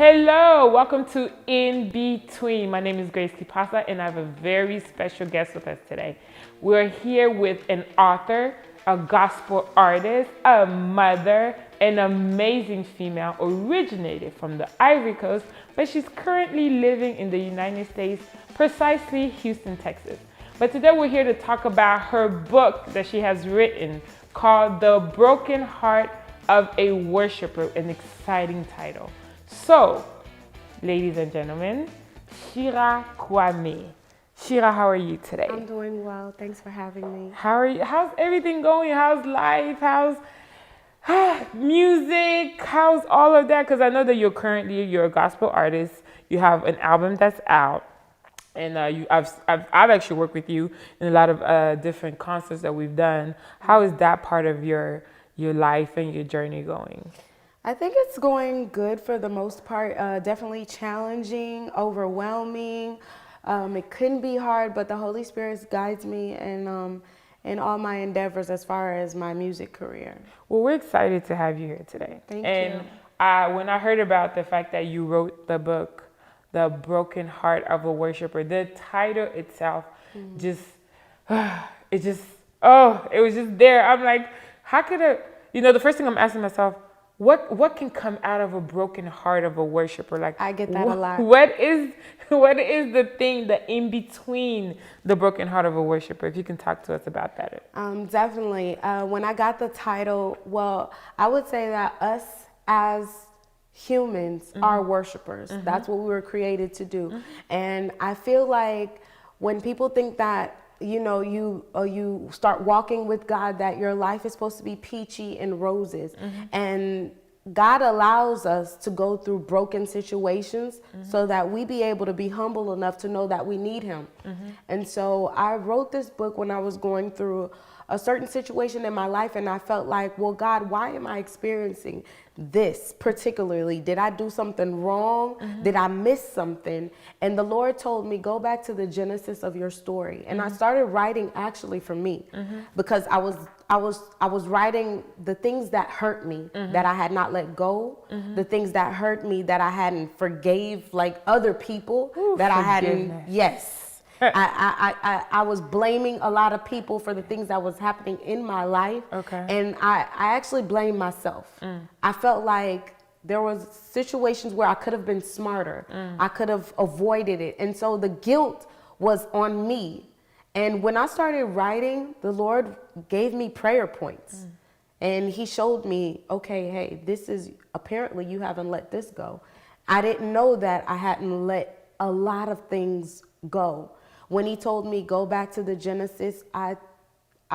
Hello, welcome to In Between. My name is Grace Kipasa and I have a very special guest with us today. We're here with an author, a gospel artist, a mother, an amazing female originated from the Ivory Coast, but she's currently living in the United States, precisely Houston, Texas. But today we're here to talk about her book that she has written called The Broken Heart of a Worshipper, an exciting title. So, ladies and gentlemen, Shira Kwame. Shira, how are you today? I'm doing well. Thanks for having me. How are you? How's everything going? How's life? How's music? How's all of that? Because I know that you're a gospel artist. You have an album that's out, and I've actually worked with you in a lot of different concerts that we've done. How is that part of your life and your journey going? I think it's going good for the most part. Definitely challenging, overwhelming. It couldn't be hard, but the Holy Spirit guides me in all my endeavors as far as my music career. Well, we're excited to have you here today. Thank you. And when I heard about the fact that you wrote the book, The Broken Heart of a Worshipper, the title itself it was just there. I'm like, how could the first thing I'm asking myself, what can come out of a broken heart of a worshiper? Like, I get that a lot. What is the thing that in between the broken heart of a worshiper? If you can talk to us about that. Definitely. When I got the title, well, I would say that us as humans are worshipers. That's what we were created to do. And I feel like when people think that you start walking with God, that your life is supposed to be peachy and roses. And God allows us to go through broken situations so that we be able to be humble enough to know that we need him. And so I wrote this book when I was going through a certain situation in my life, and I felt like, well, God, why am I experiencing this particularly? Did I do something wrong? Did I miss something? And the Lord told me, go back to the genesis of your story. And I started writing actually for me, because I was writing the things that hurt me, that I had not let go, the things that hurt me that I hadn't forgave, like other people. Ooh, that I forgiveness. hadn't. Yes. I was blaming a lot of people for the things that was happening in my life. Okay. And I actually blamed myself. I felt like there was situations where I could have been smarter. I could have avoided it. And so the guilt was on me. And when I started writing, the Lord gave me prayer points. And he showed me, okay, hey, this is, apparently you haven't let this go. I didn't know that I hadn't let a lot of things go. When he told me go back to the Genesis, I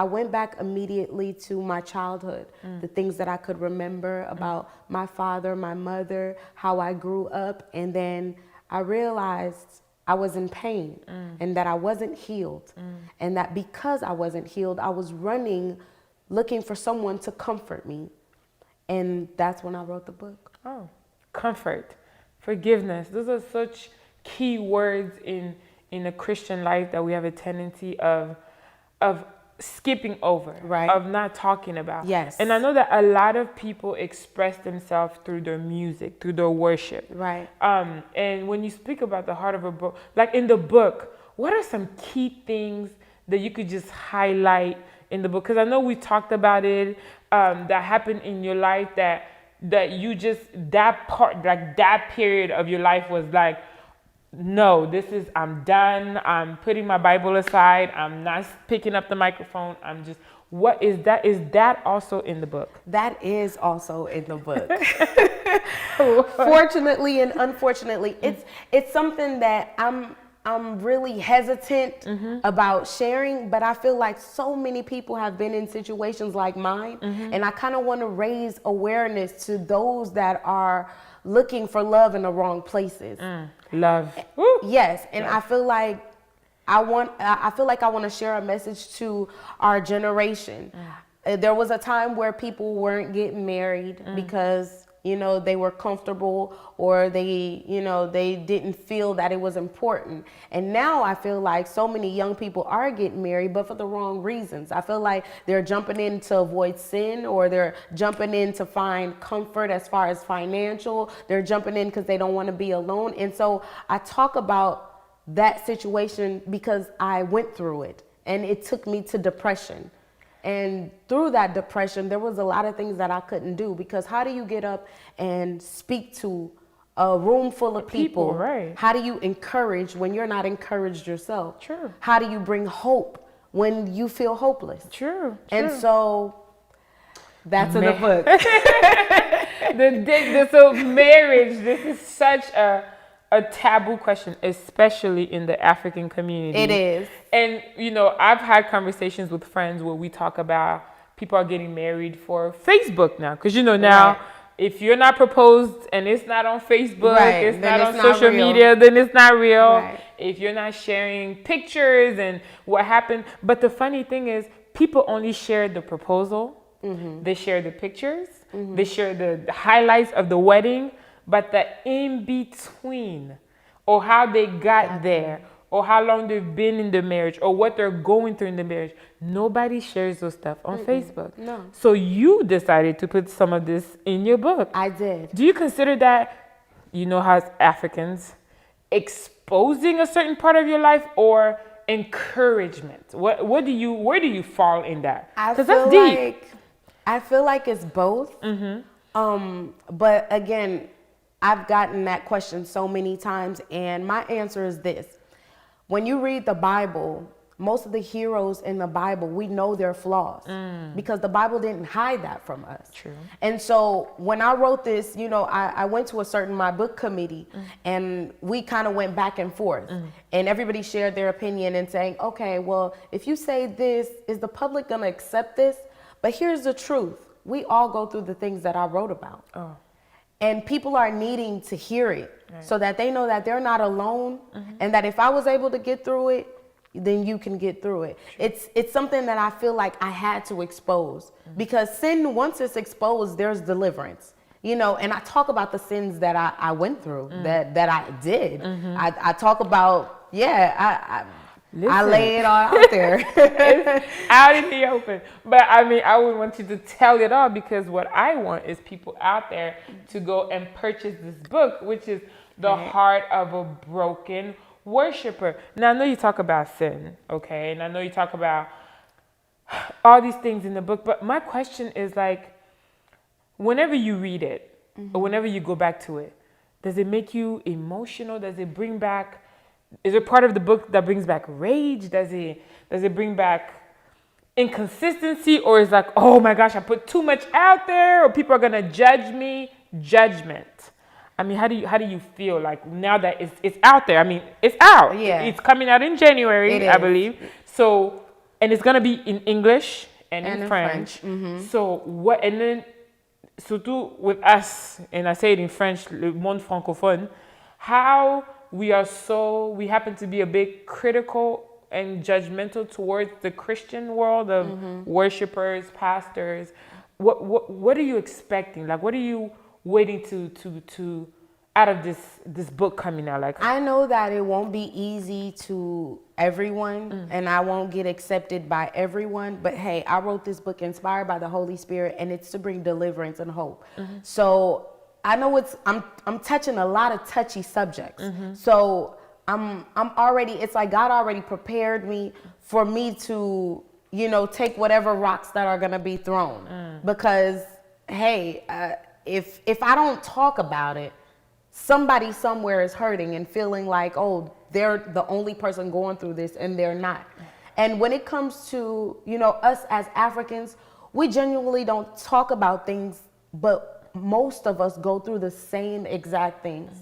went back immediately to my childhood, the things that I could remember about my father, my mother, how I grew up. And then I realized I was in pain and that I wasn't healed. And that because I wasn't healed, I was running, looking for someone to comfort me. And that's when I wrote the book. Oh, comfort, forgiveness. Those are such key words in a Christian life that we have a tendency of skipping over, right? Of not talking about. Yes. And I know that a lot of people express themselves through their music, through their worship. Right. And when you speak about the heart of a book, like in the book, what are some key things that you could just highlight in the book? Because I know we talked about it, that happened in your life that you just, that part, like that period of your life was like, no, I'm done. I'm putting my Bible aside. I'm not picking up the microphone. What is that? Is that also in the book? That is also in the book. Fortunately and unfortunately, it's something that I'm really hesitant about sharing, but I feel like so many people have been in situations like mine, and I kind of want to raise awareness to those that are looking for love in the wrong places. Love. Yes, and love. I feel like I want to share a message to our generation. There was a time where people weren't getting married because they were comfortable, or they didn't feel that it was important. And now I feel like so many young people are getting married, but for the wrong reasons. I feel like they're jumping in to avoid sin, or they're jumping in to find comfort as far as financial. They're jumping in because they don't want to be alone. And so I talk about that situation because I went through it, and it took me to depression. And through that depression, there was a lot of things that I couldn't do, because how do you get up and speak to a room full of people? Right. How do you encourage when you're not encouraged yourself? True. How do you bring hope when you feel hopeless? True. And so that's in the book. So marriage, this is such a taboo question, especially in the African community. It is. And, I've had conversations with friends where we talk about people are getting married for Facebook now. Because, now, Right. if you're not proposed and it's not on Facebook, Right. it's Then not it's on not social real. media, then it's not real. Right. If you're not sharing pictures and what happened. But the funny thing is, people only share the proposal. Mm-hmm. They share the pictures. Mm-hmm. They share the highlights of the wedding. But the in-between, or how they got there, or how long they've been in the marriage, or what they're going through in the marriage, nobody shares those stuff on Facebook. No. So you decided to put some of this in your book. I did. Do you consider that, how as Africans, exposing a certain part of your life, or encouragement? Where do you fall in that? Because that's deep. I feel like it's both. Mm-hmm. But again, I've gotten that question so many times, and my answer is this. When you read the Bible, most of the heroes in the Bible, we know their flaws because the Bible didn't hide that from us. True. And so when I wrote this, I went to a certain my book committee, and we kind of went back and forth, and everybody shared their opinion and saying, okay, well, if you say this, is the public going to accept this? But here's the truth. We all go through the things that I wrote about. Oh. And people are needing to hear it, right, so that they know that they're not alone, and that if I was able to get through it, then you can get through it. Sure. It's something that I feel like I had to expose, because sin, once it's exposed, there's deliverance. And I talk about the sins that I went through, that I did. I talk about, I lay it all out there. It's out in the open. But I would want you to tell it all, because what I want is people out there to go and purchase this book, which is The Heart of a Broken Worshiper. Now, I know you talk about sin, okay? And I know you talk about all these things in the book. But my question is, whenever you read it, or whenever you go back to it, does it make you emotional? Does it bring back... Is it part of the book that brings back rage? Does it bring back inconsistency? Or is oh my gosh, I put too much out there, or people are gonna judge me? Judgment. How do you feel now that it's out there? It's out. Yeah. It's coming out in January, I believe. So, and it's gonna be in English and in French. Mm-hmm. So what? And then, surtout with us, and I say it in French, le monde francophone, how we happen to be a bit critical and judgmental towards the Christian world of worshipers, pastors. What are you expecting? What are you waiting to out of this book coming out? I know that it won't be easy to everyone, and I won't get accepted by everyone. But hey, I wrote this book inspired by the Holy Spirit, and it's to bring deliverance and hope. So I know I'm touching a lot of touchy subjects. So I'm already, it's like God already prepared me for me to, take whatever rocks that are going to be thrown. Because, hey, if I don't talk about it, somebody somewhere is hurting and feeling like, oh, they're the only person going through this, and they're not. And when it comes to, us as Africans, we genuinely don't talk about things, but most of us go through the same exact things.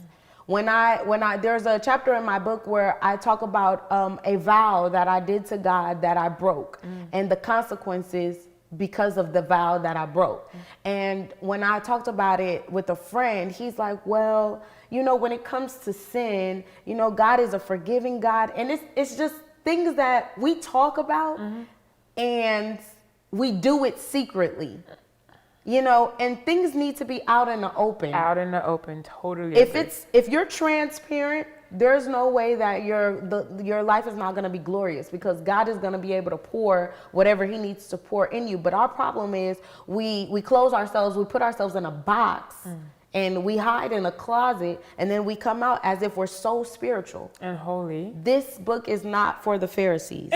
When I there's a chapter in my book where I talk about a vow that I did to God that I broke, and the consequences because of the vow that I broke. And when I talked about it with a friend, he's like, well, when it comes to sin, God is a forgiving God, and it's just things that we talk about, and we do it secretly. you know, and things need to be out in the open. Out in the open, totally. If you're transparent, there's no way that your life is not going to be glorious, because God is going to be able to pour whatever he needs to pour in you. But our problem is we close ourselves, we put ourselves in a box, and we hide in a closet, and then we come out as if we're so spiritual and holy. This book is not for the Pharisees.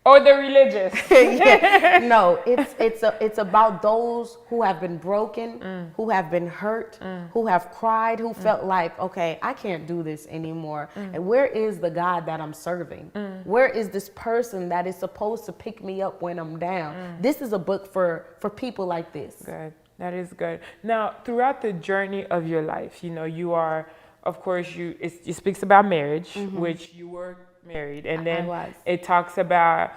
Or the religious. Yeah. No, it's about those who have been broken, who have been hurt, who have cried, who felt like, okay, I can't do this anymore. And where is the God that I'm serving? Where is this person that is supposed to pick me up when I'm down? This is a book for people like this. Good. That is good. Now, throughout the journey of your life, you know, you are, of course, it speaks about marriage, which you were married, and then it talks about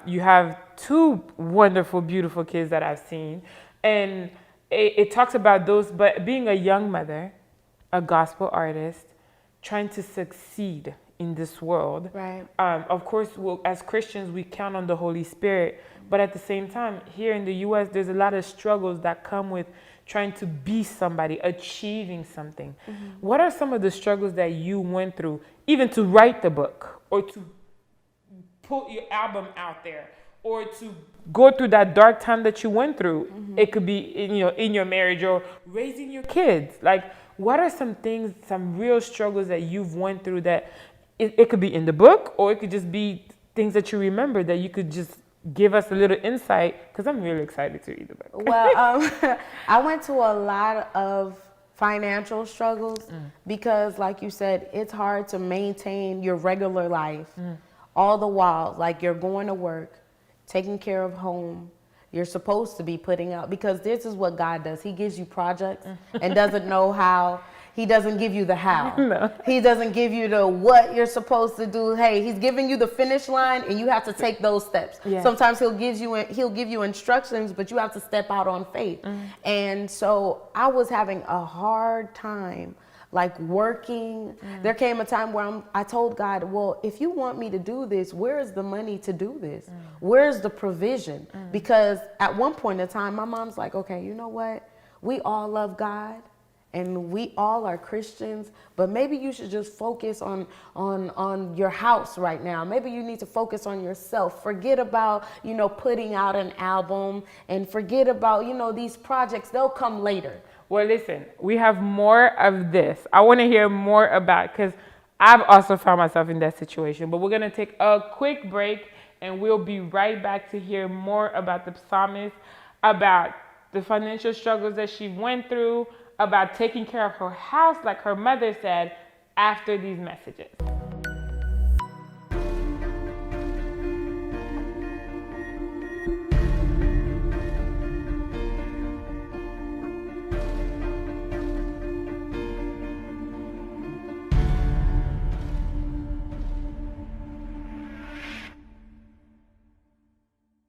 you have 2 wonderful, beautiful kids that I've seen, and it talks about those, but being a young mother, a gospel artist, trying to succeed in this world. Right. Of course, as Christians, we count on the Holy Spirit, but at the same time, here in the U.S., there's a lot of struggles that come with trying to be somebody, achieving something. What are some of the struggles that you went through, even to write the book, or to put your album out there, or to go through that dark time that you went through? It could be in your marriage or raising your kids. Like, what are some things, some real struggles that you've went through that it could be in the book, or it could just be things that you remember that you could just give us a little insight, because I'm really excited to read the book. Well, I went to a lot of financial struggles because, like you said, it's hard to maintain your regular life all the while. Like, you're going to work, taking care of home. You're supposed to be putting out, because this is what God does. He gives you projects and doesn't know how. He doesn't give you the how. No. He doesn't give you the what you're supposed to do. Hey, he's giving you the finish line, and you have to take those steps. Yeah. Sometimes he'll give you instructions, but you have to step out on faith. And so I was having a hard time, like, working. There came a time where I told God, well, if you want me to do this, where is the money to do this? Where's the provision? Because at one point in time, my mom's like, okay, you know what? We all love God, and we all are Christians, but maybe you should just focus on your house right now. Maybe you need to focus on yourself. Forget about, putting out an album, and forget about, these projects. They'll come later. Well, listen, we have more of this. I want to hear more about, because I've also found myself in that situation. But we're going to take a quick break, and we'll be right back to hear more about the psalmist, about the financial struggles that she went through, about taking care of her house, like her mother said, after these messages.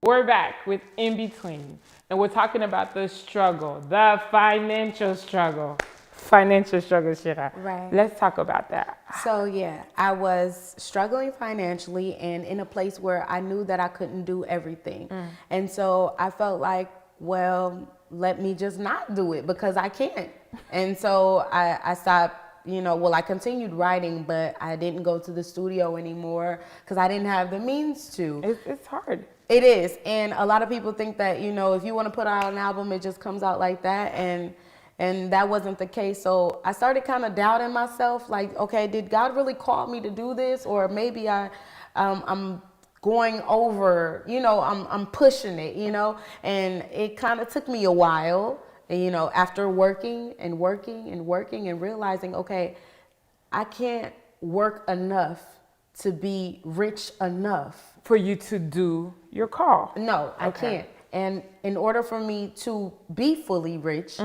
We're back with In Between, and we're talking about the struggle, the financial struggle. Financial struggle, Shira. Right. Let's talk about that. So, yeah, I was struggling financially and in a place where I knew that I couldn't do everything. And so I felt like, well, let me just not do it, because I can't. And so I stopped. I continued writing, but I didn't go to the studio anymore because I didn't have the means to. It's hard. It is. And a lot of people think that, if you want to put out an album, it just comes out like that. And that wasn't the case. So I started kind of doubting myself, like, okay, did God really call me to do this? Or maybe I'm going over, I'm pushing it, and it kind of took me a while. After working and realizing, okay, I can't work enough to be rich enough. For you to do your call. No, I can't. And in order for me to be fully rich,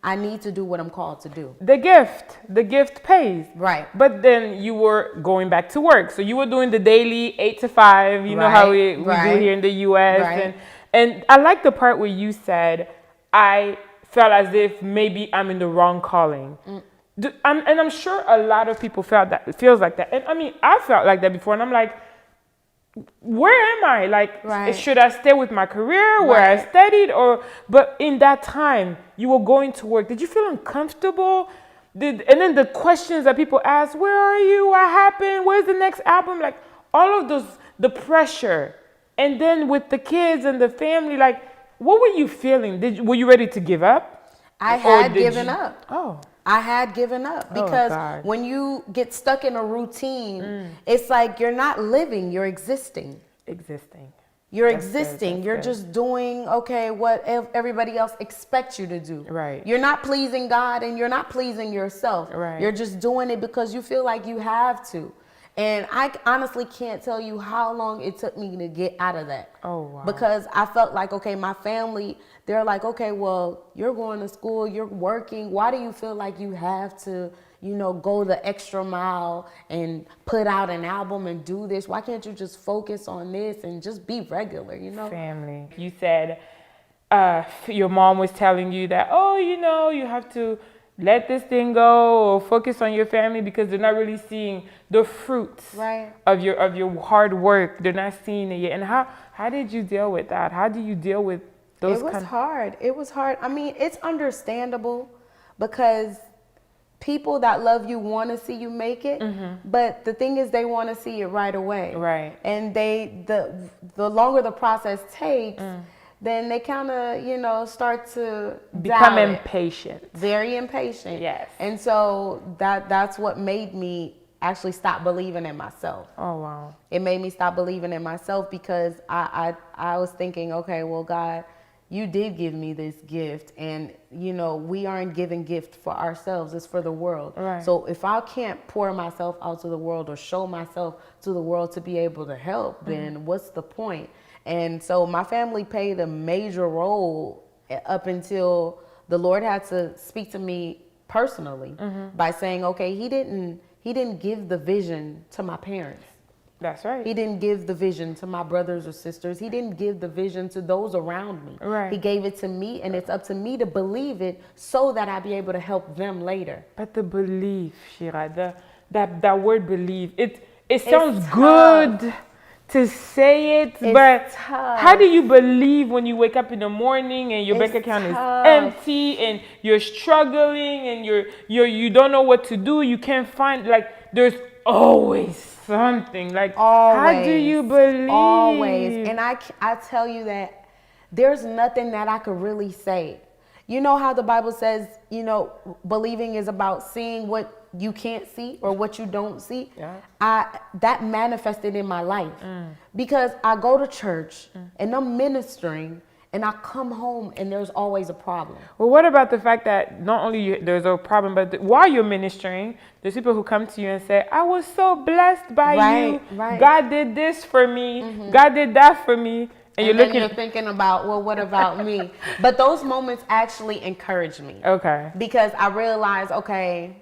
I need to do what I'm called to do. The gift pays. Right. But then you were going back to work. So you were doing the daily 8 to 5, you know how we do here in the US. Right. And I like the part where you said, I felt as if maybe I'm in the wrong calling. And I'm sure a lot of people feels like that. And I mean, I felt like that before, and I'm like, where am I? Like, Right. should I stay with my career where I Right. studied, but in that time you were going to work, did you feel uncomfortable? And then the questions that people ask, where are you? What happened? Where's the next album? Like all of those, the pressure. And then with the kids and the family, like, what were you feeling? Were you ready to give up? I Or had did given you- up. Oh, I had given up Oh, because God. when you get stuck in a routine, it's like you're not living, you're existing. existing. You're That's good, existing. that's You're good. just doing, okay, what everybody else expects you to do. Right. You're not pleasing God and you're not pleasing yourself. Right. You're just doing it because you feel like you have to. And I honestly can't tell you how long it took me to get out of that. Oh, wow. Because I felt like, okay, my family, they're like, okay, well, you're going to school, you're working. Why do you feel like you have to, go the extra mile and put out an album and do this? Why can't you just focus on this and just be regular, Family. You said your mom was telling you that, oh, you have to let this thing go or focus on your family because they're not really seeing the fruits Right. of your hard work. They're not seeing it yet. And how did you deal with that? How do you deal with those It was kind hard. It was hard. I mean, it's understandable because people that love you want to see you make it, but the thing is they want to see it right away. Right. And the longer the process takes, then they kind of, start to become doubt it. impatient? Very impatient. Yes. And so that's what made me actually stop believing in myself. Oh, wow. It made me stop believing in myself because I was thinking, okay, well, God, you did give me this gift, and we aren't giving gift for ourselves, it's for the world. Right. So if I can't pour myself out to the world or show myself to the world to be able to help, then what's the point? And so my family played a major role up until the Lord had to speak to me personally by saying, okay, he didn't give the vision to my parents. That's right. He didn't give the vision to my brothers or sisters. He didn't give the vision to those around me. Right. He gave it to me, and it's up to me to believe it so that I'll be able to help them later. But the belief, Shira, that word believe, it sounds tough. good to say it, but tough. how do you believe when you wake up in the morning and your bank It's account tough. is empty and you're struggling and you don't know what to do? You can't find, like, there's always something. Like, how do you believe? Always. And I tell you that there's nothing that I could really say. You know how the Bible says, believing is about seeing what you can't see or what you don't see. Yeah. That manifested in my life because I go to church and I'm ministering and I come home and there's always a problem. Well, what about the fact that not only there's a problem, but while you're ministering, there's people who come to you and say, I was so blessed by you. Right. God did this for me. God did that for me. And you're then looking. you're thinking about, well, what about me? But those moments actually encourage me. Okay. Because I realize, okay,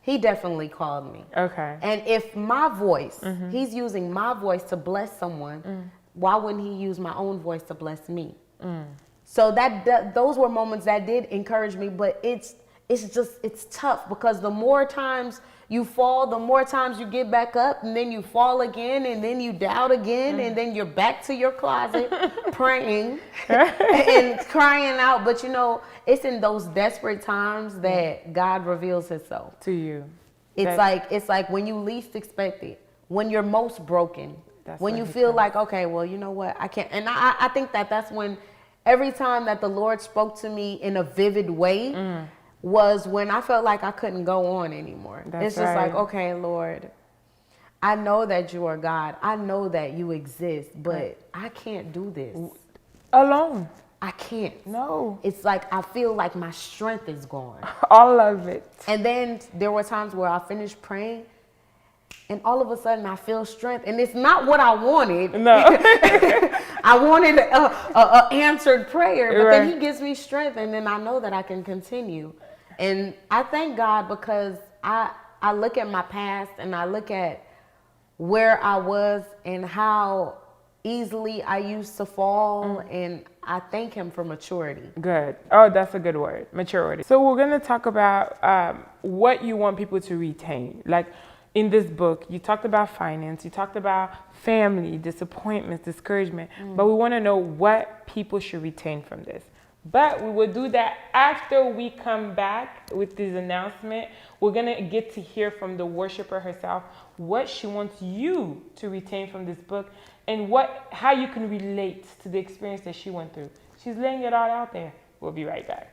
he definitely called me. Okay. And if my voice, he's using my voice to bless someone, why wouldn't he use my own voice to bless me? So those were moments that did encourage me, but it's tough because the more times you fall, the more times you get back up, and then you fall again, and then you doubt again, and then you're back to your closet praying and crying out. But it's in those desperate times that God reveals himself To you. It's like when you least expect it, when you're most broken, That's when when you he feel comes. like, okay, well, you know what, I can't. And I think that's when every time that the Lord spoke to me in a vivid way was when I felt like I couldn't go on anymore. That's it's just like, right. okay, Lord, I know that you are God. I know that you exist, but I can't do this. Alone. I can't. No. It's like I feel like my strength is gone. All of it. And then there were times where I finished praying and all of a sudden I feel strength. And it's not what I wanted. No. I wanted a answered prayer, but then Right. he gives me strength and then I know that I can continue. And I thank God because I look at my past and I look at where I was and how easily I used to fall, and I thank him for maturity. Good. Oh, that's a good word. Maturity. So we're going to talk about what you want people to retain. Like, in this book, you talked about finance, you talked about family, disappointments, discouragement, but we want to know what people should retain from this. But we will do that after we come back with this announcement. We're going to get to hear from the worshiper herself what she wants you to retain from this book and how you can relate to the experience that she went through. She's laying it all out there. We'll be right back.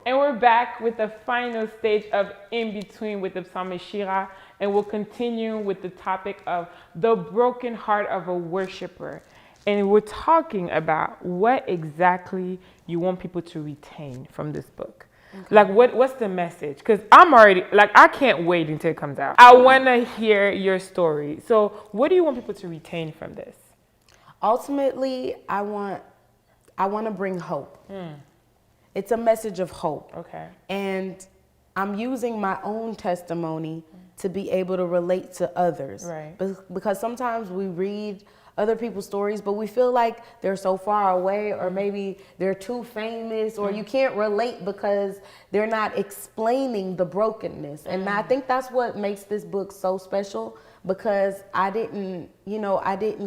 And we're back with the final stage of In Between with the psalmist Shira, and we'll continue with the topic of the broken heart of a worshiper. And we're talking about what exactly you want people to retain from this book. Okay. Like, what's the message? Because I'm already, like, I can't wait until it comes out. I want to hear your story. So what do you want people to retain from this? Ultimately, I want to bring hope. It's a message of hope. Okay. And I'm using my own testimony to be able to relate to others. Right. Because sometimes we read other people's stories, but we feel like they're so far away, or maybe they're too famous, or you can't relate because they're not explaining the brokenness. And I think that's what makes this book so special, because I didn't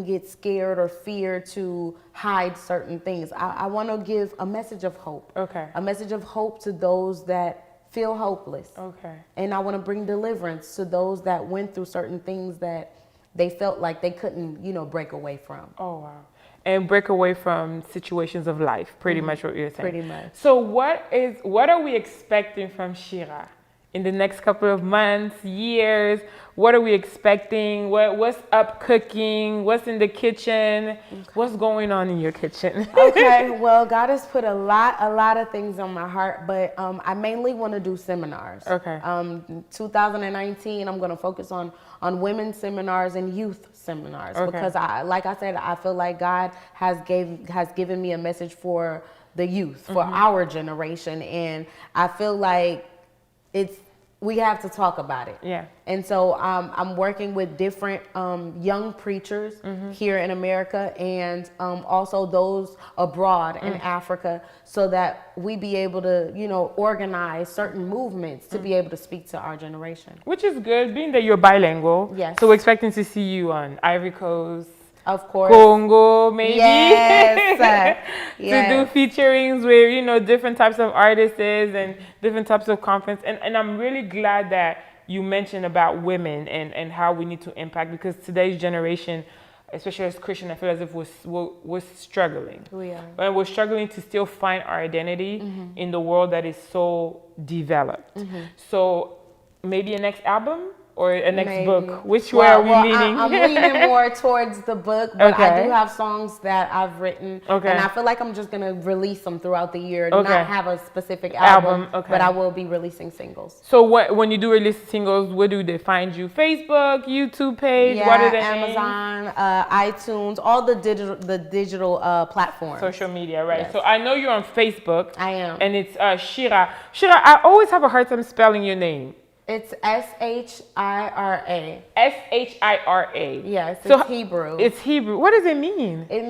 get scared or fear to hide certain things. I want to give a message of hope. Okay. A message of hope to those that feel hopeless. Okay. And I want to bring deliverance to those that went through certain things that they felt like they couldn't, break away from. Oh, wow. And break away from situations of life, pretty much what you're saying. Pretty much. So what are we expecting from Shira in the next couple of months, years? What are we expecting? What's up cooking? What's in the kitchen? Okay. What's going on in your kitchen? Okay, well, God has put a lot of things on my heart, but I mainly want to do seminars. Okay. 2019, I'm going to focus on women's seminars and youth seminars. Okay. Because I feel like God has given me a message for the youth, for our generation, and I feel like we have to talk about it. Yeah. And so I'm working with different young preachers here in America, and also those abroad in Africa, so that we be able to, organize certain movements to be able to speak to our generation. Which is good, being that you're bilingual. Yes. So we're expecting to see you on Ivory Coast. Of course. Congo, maybe. Yes. To do featurings with, different types of artists and different types of conference. And I'm really glad that you mentioned about women and how we need to impact, because today's generation, especially as Christian, I feel as if we're struggling. We are. And we're struggling to still find our identity in the world that is so developed. So maybe a next album? Or a next book? Which way are we leaning? I'm leaning more towards the book, but I do have songs that I've written, and I feel like I'm just going to release them throughout the year, not have a specific album, but I will be releasing singles. So when you do release singles, where do they find you? Facebook, YouTube page? Yeah, what are they? Amazon, iTunes, all the digital platforms. Social media, right? Yes. So I know you're on Facebook. I am. And it's Shira. Shira, I always have a hard time spelling your name. It's S-H-I-R-A. S-H-I-R-A. Yes, it's Hebrew. It's Hebrew. What does it mean? It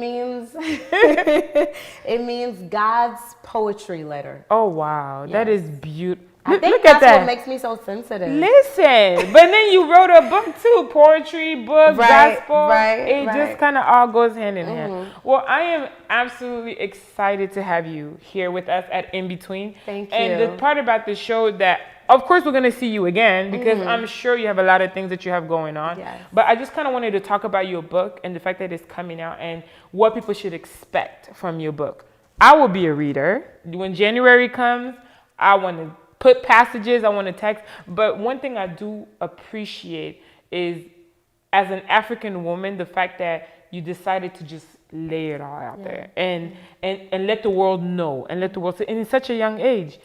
means God's poetry letter. Oh, wow. Yes. That is beautiful. I think that's what makes me so sensitive. Listen, but then you wrote a book too, poetry, book, gospel. It just kind of all goes hand in hand. Well, I am absolutely excited to have you here with us at In Between. Thank you. And the part about the show that, of course, we're going to see you again, because I'm sure you have a lot of things that you have going on. Yes. But I just kind of wanted to talk about your book and the fact that it's coming out and what people should expect from your book. I will be a reader. When January comes, I want to put passages, I want to text. But one thing I do appreciate is, as an African woman, the fact that you decided to just lay it all out there and let the world know, and let the world see, and in such a young age.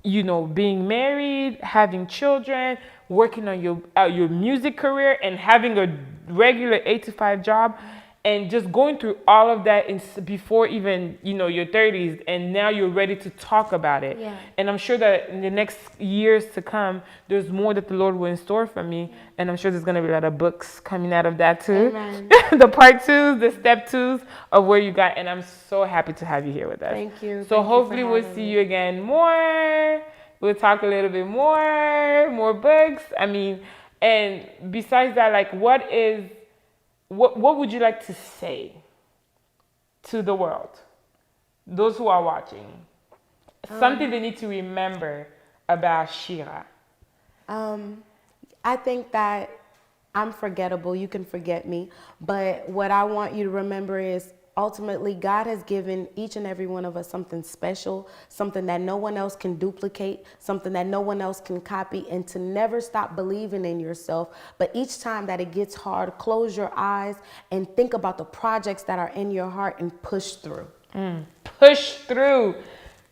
Being married, having children, working on your music career, and having a regular 8-to-5 job, and just going through all of that before even, your 30s, and now you're ready to talk about it. Yeah. And I'm sure that in the next years to come, there's more that the Lord will in store for me. And I'm sure there's going to be a lot of books coming out of that too. Amen. The part 2s, the step 2s of where you got. And I'm so happy to have you here with us. Thank you. So Thank you hopefully for we'll having see me. you again more. We'll talk a little bit more books. I mean, and besides that, like, what would you like to say to the world, those who are watching? Something they need to remember about Shira. I think that I'm forgettable. You can forget me. But what I want you to remember is ultimately God has given each and every one of us something special, something that no one else can duplicate, something that no one else can copy, and to never stop believing in yourself. But each time that it gets hard, close your eyes and think about the projects that are in your heart and push through. Push through.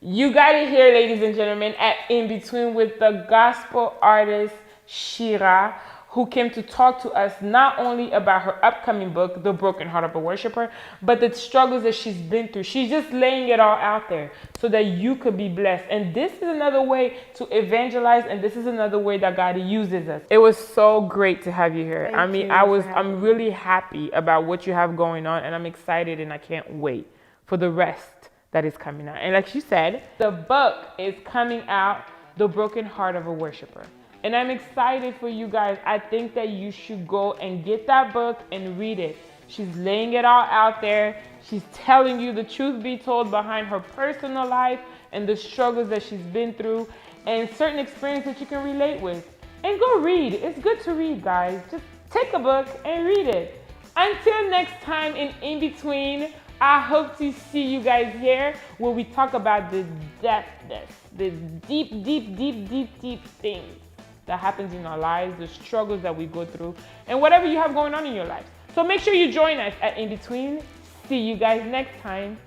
You got it here, ladies and gentlemen, at In Between with the gospel artist Shira, who came to talk to us not only about her upcoming book, The Broken Heart of a Worshipper, but the struggles that she's been through. She's just laying it all out there so that you could be blessed. And this is another way to evangelize, and this is another way that God uses us. It was so great to have you here. I'm really happy about what you have going on, and I'm excited, and I can't wait for the rest that is coming out. And like she said, the book is coming out, The Broken Heart of a Worshipper. And I'm excited for you guys. I think that you should go and get that book and read it. She's laying it all out there. She's telling you the truth be told behind her personal life and the struggles that she's been through and certain experiences that you can relate with. And go read. It's good to read, guys. Just take a book and read it. Until next time in Between, I hope to see you guys here where we talk about the depthness, the deep things that happens in our lives, the struggles that we go through, and whatever you have going on in your life. So make sure you join us at In Between. See you guys next time.